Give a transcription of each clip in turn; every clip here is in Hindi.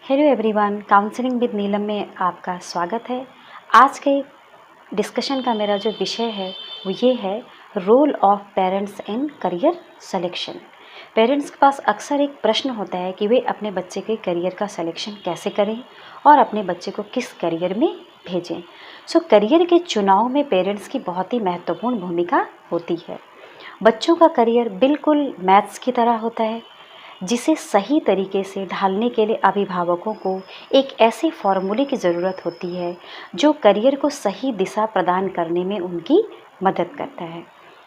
हेलो एवरीवन, काउंसलिंग विद नीलम में आपका स्वागत है। आज के डिस्कशन का मेरा जो विषय है वो ये है role of parents in career selection. Parents के पास अक्सर एक प्रश्न होता है कि वे अपने बच्चे के करियर का सिलेक्शन कैसे करें और अपने बच्चे को किस करियर में भेजें। करियर के चुनाव में पेरेंट्स की बहुत ही महत्वपूर्ण भूमिका होती है। बच्चों का करियर बिल्कुल मैथ्स की तरह होता है, जिसे सही तरीके से ढालने के लिए अभिभावकों को एक ऐसे फॉर्मूले की ज़रूरत होती है जो करियर को सही दिशा प्रदान करने में उनकी मदद करता है।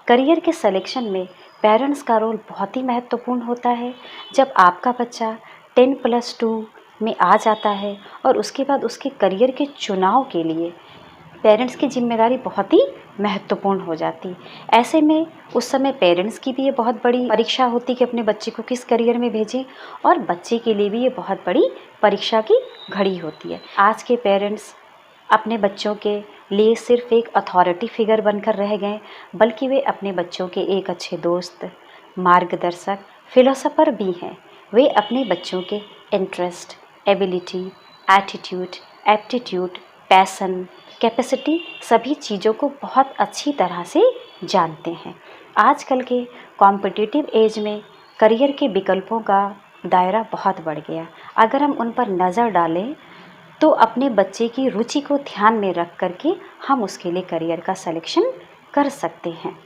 करियर के सिलेक्शन में पेरेंट्स का रोल बहुत ही महत्वपूर्ण होता है। जब आपका बच्चा 10+2 में आ जाता है और उसके बाद उसके करियर के चुनाव के लिए पेरेंट्स की जिम्मेदारी बहुत ही महत्वपूर्ण हो जाती। ऐसे में उस समय पेरेंट्स की भी ये बहुत बड़ी परीक्षा होती कि अपने बच्चे को किस करियर में भेजें, और बच्चे के लिए भी ये बहुत बड़ी परीक्षा की घड़ी होती है। आज के पेरेंट्स अपने बच्चों के लिए सिर्फ एक अथॉरिटी फिगर बनकर रह गए, बल्कि वे अपने बच्चों के एक अच्छे दोस्त, मार्गदर्शक, फिलोसोफर भी हैं। वे अपने बच्चों के interest, ability, attitude, aptitude, passion, capacity सभी चीज़ों को बहुत अच्छी तरह से जानते हैं। आजकल के कॉम्पिटिटिव एज में करियर के विकल्पों का दायरा बहुत बढ़ गया। अगर हम उन पर नज़र डालें तो अपने बच्चे की रुचि को ध्यान में रख करके हम उसके लिए करियर का सिलेक्शन कर सकते हैं।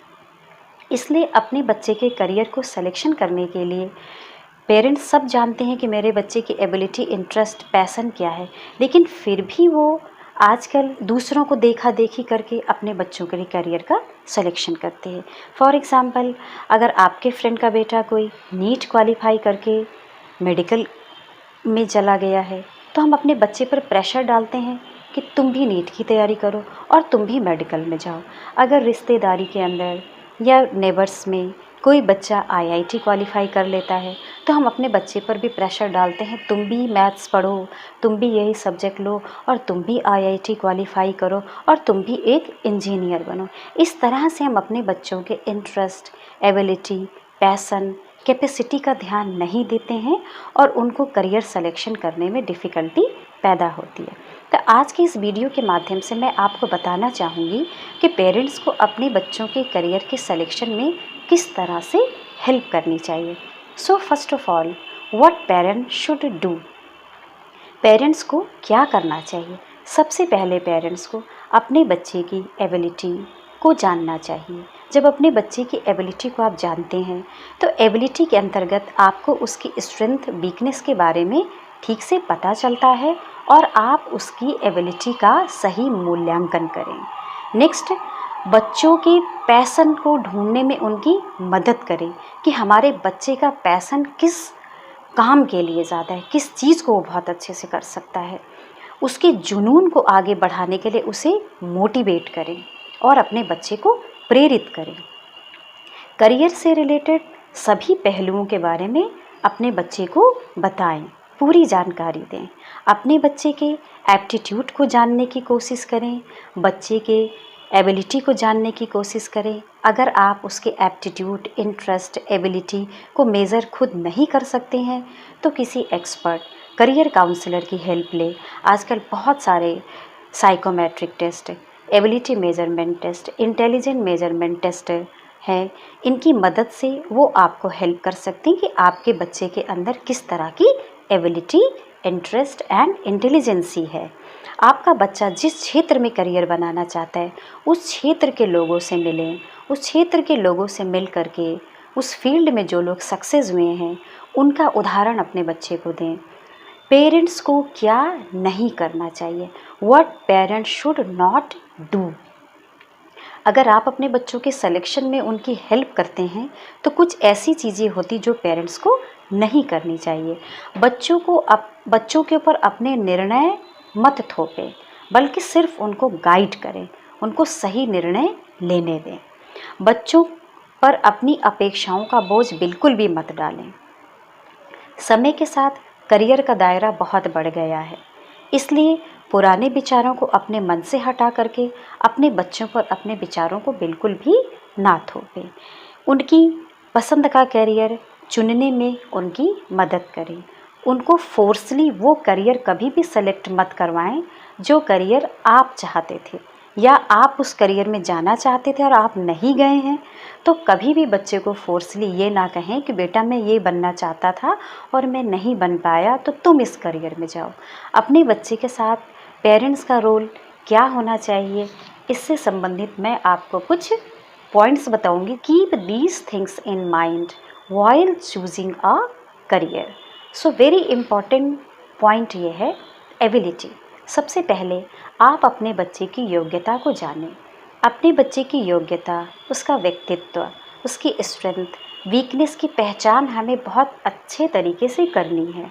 इसलिए अपने बच्चे के करियर को सिलेक्शन करने के लिए पेरेंट्स सब जानते हैं कि मेरे बच्चे की एबिलिटी, इंटरेस्ट, पैसन क्या है, लेकिन फिर भी वो आजकल दूसरों को देखा देखी करके अपने बच्चों के लिए करियर का सिलेक्शन करते हैं। फॉर एग्ज़ाम्पल, अगर आपके फ्रेंड का बेटा कोई नीट क्वालिफाई करके मेडिकल में चला गया है, तो हम अपने बच्चे पर प्रेशर डालते हैं कि तुम भी नीट की तैयारी करो और तुम भी मेडिकल में जाओ। अगर रिश्तेदारी के अंदर या नेबर्स में कोई बच्चा आईआईटी क्वालिफाई कर लेता है, तो हम अपने बच्चे पर भी प्रेशर डालते हैं, तुम भी मैथ्स पढ़ो, तुम भी यही सब्जेक्ट लो और तुम भी आईआईटी क्वालिफाई करो और तुम भी एक इंजीनियर बनो। इस तरह से हम अपने बच्चों के इंटरेस्ट, एबिलिटी, पैसन, कैपेसिटी का ध्यान नहीं देते हैं और उनको करियर सिलेक्शन करने में डिफ़िकल्टी पैदा होती है। तो आज की इस वीडियो के माध्यम से मैं आपको बताना चाहूँगी कि पेरेंट्स को अपने बच्चों के करियर के सिलेक्शन में किस तरह से हेल्प करनी चाहिए। First of all, what parents should do. Parents को क्या करना चाहिए? सबसे पहले पेरेंट्स को अपने बच्चे की एबिलिटी को जानना चाहिए। जब अपने बच्चे की एबिलिटी को आप जानते हैं तो एबिलिटी के अंतर्गत आपको उसकी स्ट्रेंथ, वीकनेस के बारे में ठीक से पता चलता है और आप उसकी एबिलिटी का सही मूल्यांकन करें। नेक्स्ट, बच्चों के पैसन को ढूंढने में उनकी मदद करें कि हमारे बच्चे का पैसन किस काम के लिए ज़्यादा है, किस चीज़ को वो बहुत अच्छे से कर सकता है। उसके जुनून को आगे बढ़ाने के लिए उसे मोटिवेट करें और अपने बच्चे को प्रेरित करें। करियर से रिलेटेड सभी पहलुओं के बारे में अपने बच्चे को बताएं, पूरी जानकारी दें। अपने बच्चे के एप्टीट्यूड को जानने की कोशिश करें, बच्चे के एबिलिटी को जानने की कोशिश करें। अगर आप उसके एप्टीट्यूड, इंटरेस्ट, एबिलिटी को मेज़र खुद नहीं कर सकते हैं तो किसी एक्सपर्ट, करियर काउंसलर की हेल्प लें। आजकल बहुत सारे psychometric test, ability measurement test, intelligent measurement test हैं। इनकी मदद से वो आपको हेल्प कर सकते हैं कि आपके बच्चे के अंदर किस तरह की एबिलिटी, इंटरेस्ट एंड इंटेलिजेंसी है। आपका बच्चा जिस क्षेत्र में करियर बनाना चाहता है उस क्षेत्र के लोगों से मिलें, उस क्षेत्र के लोगों से मिल करके उस फील्ड में जो लोग सक्सेस हुए हैं उनका उदाहरण अपने बच्चे को दें। पेरेंट्स को क्या नहीं करना चाहिए, what parents should not do. अगर आप अपने बच्चों के सिलेक्शन में उनकी हेल्प करते हैं तो कुछ ऐसी चीज़ें होती जो पेरेंट्स को नहीं करनी चाहिए। बच्चों के ऊपर अपने निर्णय मत थोपें, बल्कि सिर्फ उनको गाइड करें, उनको सही निर्णय लेने दें। बच्चों पर अपनी अपेक्षाओं का बोझ बिल्कुल भी मत डालें। समय के साथ करियर का दायरा बहुत बढ़ गया है, इसलिए पुराने विचारों को अपने मन से हटा करके अपने बच्चों पर अपने विचारों को बिल्कुल भी ना थोपें। उनकी पसंद का करियर चुनने में उनकी मदद करें, उनको फोर्सली वो करियर कभी भी सेलेक्ट मत करवाएं जो करियर आप चाहते थे, या आप उस करियर में जाना चाहते थे और आप नहीं गए हैं। तो कभी भी बच्चे को फोर्सली ये ना कहें कि बेटा मैं ये बनना चाहता था और मैं नहीं बन पाया तो तुम इस करियर में जाओ। अपने बच्चे के साथ पेरेंट्स का रोल क्या होना चाहिए, इससे संबंधित मैं आपको कुछ पॉइंट्स बताऊंगी। Keep these things in mind while choosing a career. So very important point ये है एबिलिटी। सबसे पहले आप अपने बच्चे की योग्यता को जानें। अपने बच्चे की योग्यता, उसका व्यक्तित्व, उसकी स्ट्रेंथ, वीकनेस की पहचान हमें बहुत अच्छे तरीके से करनी है।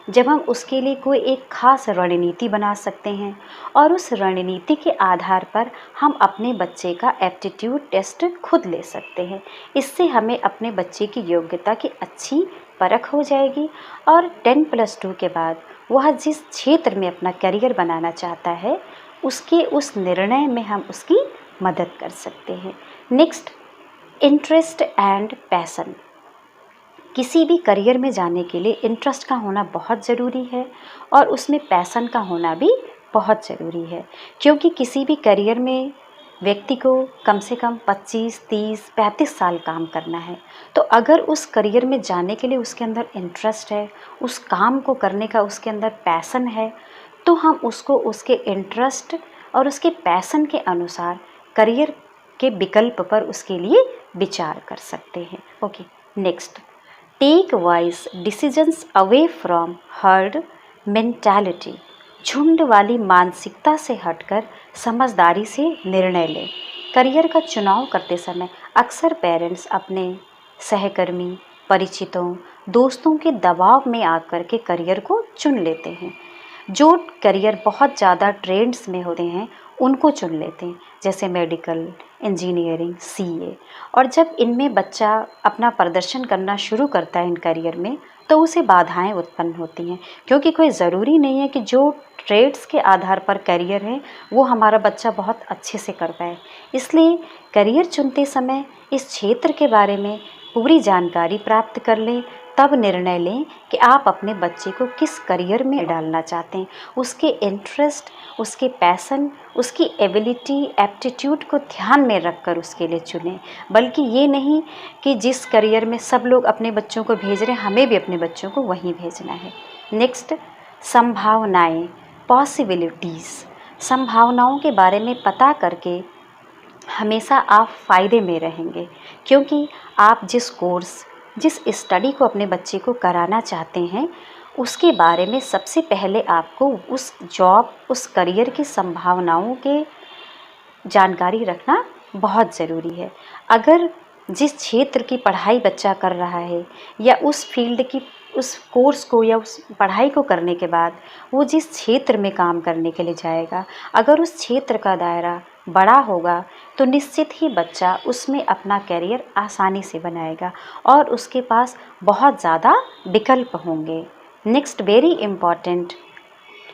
जब हम उसके लिए कोई एक खास रणनीति बना सकते हैं और उस रणनीति के आधार पर हम अपने बच्चे का एप्टीट्यूड टेस्ट खुद ले सकते हैं। इससे हमें अपने बच्चे की योग्यता की अच्छी परख हो जाएगी और 10+2 के बाद वह जिस क्षेत्र में अपना करियर बनाना चाहता है उसके उस निर्णय में हम उसकी मदद कर सकते हैं। Next, interest and passion. किसी भी करियर में जाने के लिए इंटरेस्ट का होना बहुत ज़रूरी है और उसमें पैशन का होना भी बहुत ज़रूरी है, क्योंकि किसी भी करियर में व्यक्ति को कम से कम 25, 30, 35 साल काम करना है। तो अगर उस करियर में जाने के लिए उसके अंदर इंटरेस्ट है, उस काम को करने का उसके अंदर पैशन है, तो हम उसको उसके इंटरेस्ट और उसके पैशन के अनुसार करियर के विकल्प पर उसके लिए विचार कर सकते हैं। Okay, next, take wise decisions away from herd mentality. झुंड वाली मानसिकता से हटकर समझदारी से निर्णय लें। करियर का चुनाव करते समय अक्सर पेरेंट्स अपने सहकर्मी, परिचितों, दोस्तों के दबाव में आकर के करियर को चुन लेते हैं। जो करियर बहुत ज़्यादा ट्रेंड्स में होते हैं उनको चुन लेते हैं, जैसे मेडिकल, इंजीनियरिंग, सीए। और जब इनमें बच्चा अपना प्रदर्शन करना शुरू करता है इन करियर में, तो उसे बाधाएं उत्पन्न होती हैं, क्योंकि कोई ज़रूरी नहीं है कि जो ट्रेड्स के आधार पर करियर है वो हमारा बच्चा बहुत अच्छे से कर पाए। इसलिए करियर चुनते समय इस क्षेत्र के बारे में पूरी जानकारी प्राप्त कर लें, तब निर्णय लें कि आप अपने बच्चे को किस करियर में डालना चाहते हैं। उसके इंटरेस्ट, उसके पैशन, उसकी एबिलिटी, एप्टीट्यूड को ध्यान में रखकर उसके लिए चुनें, बल्कि ये नहीं कि जिस करियर में सब लोग अपने बच्चों को भेज रहे हैं हमें भी अपने बच्चों को वहीं भेजना है। नेक्स्ट, संभावनाएं, पॉसिबिलिटीज़। संभावनाओं के बारे में पता करके हमेशा आप फ़ायदे में रहेंगे, क्योंकि आप जिस कोर्स, जिस स्टडी को अपने बच्चे को कराना चाहते हैं उसके बारे में सबसे पहले आपको उस जॉब, उस करियर की संभावनाओं के जानकारी रखना बहुत ज़रूरी है। अगर जिस क्षेत्र की पढ़ाई बच्चा कर रहा है या उस फील्ड की, उस कोर्स को या उस पढ़ाई को करने के बाद वो जिस क्षेत्र में काम करने के लिए जाएगा, अगर उस क्षेत्र का दायरा बड़ा होगा तो निश्चित ही बच्चा उसमें अपना करियर आसानी से बनाएगा और उसके पास बहुत ज़्यादा विकल्प होंगे। Next, very important,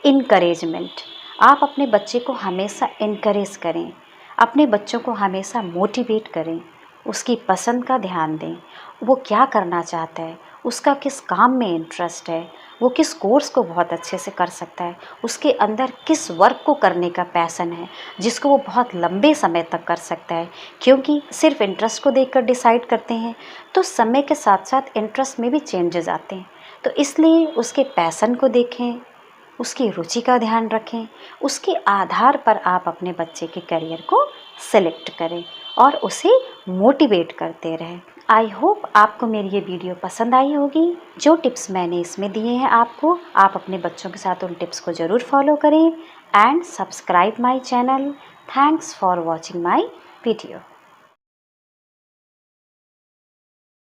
encouragement. आप अपने बच्चे को हमेशा इनकरेज करें, अपने बच्चों को हमेशा मोटिवेट करें, उसकी पसंद का ध्यान दें। वो क्या करना चाहता है, उसका किस काम में इंटरेस्ट है, वो किस कोर्स को बहुत अच्छे से कर सकता है, उसके अंदर किस वर्क को करने का पैशन है जिसको वो बहुत लंबे समय तक कर सकता है। क्योंकि सिर्फ इंटरेस्ट को देखकर डिसाइड करते हैं तो समय के साथ साथ इंटरेस्ट में भी चेंजेस आते हैं। तो इसलिए उसके पैशन को देखें, उसकी रुचि का ध्यान रखें, उसके आधार पर आप अपने बच्चे के करियर को सेलेक्ट करें और उसे मोटिवेट करते रहें। आई होप आपको मेरी ये वीडियो पसंद आई होगी। जो टिप्स मैंने इसमें दिए हैं आपको, आप अपने बच्चों के साथ उन टिप्स को ज़रूर फॉलो करें and subscribe my channel. Thanks for watching my video.